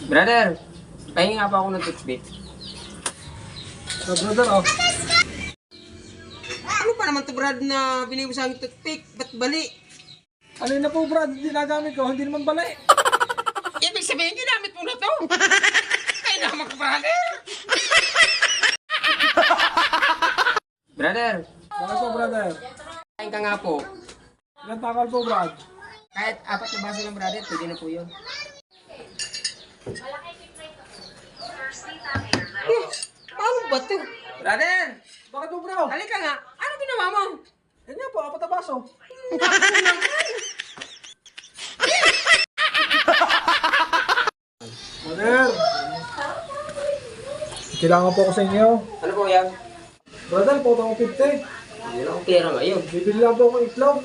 Brother, pahingi nga pa ako ng toothpick. So, brother, oh. Ano pa naman to, Brad, na binigay mo sa akin toothpick? Ba't bali? Ano na po, Brad? Ginagamit ko, hindi naman bala eh. Ibig sabihin, ginamit mo na to. Kaya naman ko, brother. Brother, Bakit po, brother? kain ka nga po. Ilan takal po, Brad? Kahit 4 na baso lang, brother, pwede na po yun. Paano ba to? Brother, Bakit po, bro? halika nga. Ano ginawa mo? Yan nga po, 4 na baso. Brother! Kailangan po ako sa inyo. Ano po yan? Brother, po ako 50. Wala akong pera ngayon. Bibili lang po ako itlog.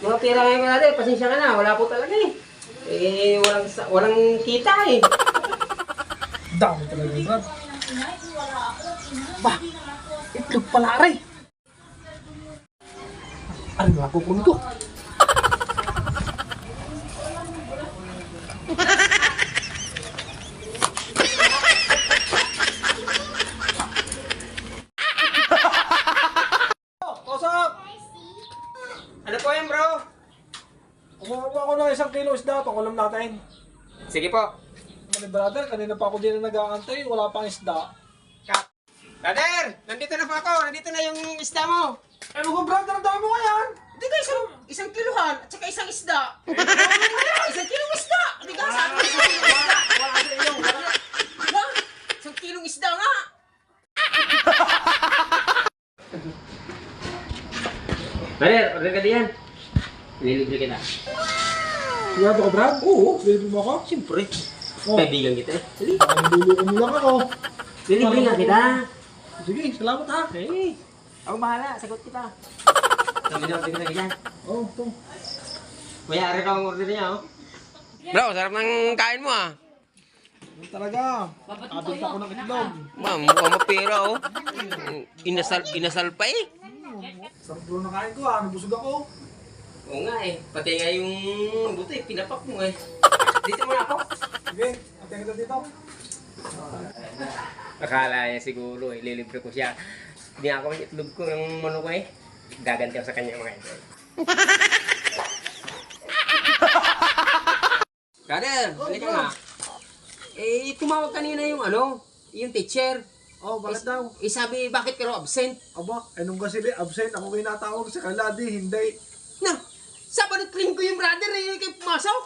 Wala pera ngayon, brother. Pasensya ka na. Wala po talaga eh. Walang kita eh. Dami talaga, Brad. Bah! Itlog pala, aray! Ano nga po ko? Posok! Ano po yan, bro? Kumuha po ako ng 1 kilo isda. Pakulam natin. Sige po. Mali, brother, kanina pa ako din na nag-aantay. Wala pang isda. Brother, nandito na po ako. Nandito na yung isda mo. Ano ko, brother? Ang dami mo yan! Hindi ka isang kiluhan at saka isang isda. Isang kilong isda. Hindi ka sabi mo isang kilong isda. Wala sa iyo. Wala. Isang kilong isda nga. Brother, order ka diyan. Nilibre kita. Sigurado ko, Brad? Oo. Baby mo ako? Siyempre. Oh. Kaibigan kita. Dali. Parang luluko mo lang ako. Nilibre nga kita. Sige, salamat ha. Hey, ako bahala. Sagot kita. Sabi na order ka diyan. Oh, ito. Mayari ka ang order niya, oh. Bro, sarap ng kain mo, ah. Ano talaga? Abot ako ng itlog. Ma'am, mukhang mapira, oh. Inasal pa, eh. Sarap bro na kain ko ha. Nabusog ako. Oo nga, eh. Pati nga yung buto, eh. Pinapak mo, eh. Dito mo na ako. Sige, ating kita dito. Akala niya siguro, eh. Lilibre ko siya. Hindi nga ako yung itlog ko ng manok ko, eh. Gaganti ako sa kanya, mga ito. Brother, halika nga. Eh, tumawag kanina yung yung teacher. Oh, bakit daw? Eh, sabi, bakit ka raw absent? Aba, anong kasi absent? Ako kayo natawag sa kanila. Di, hindi. Na, Sabado at Linggo yung brother, eh, kayo pumasok.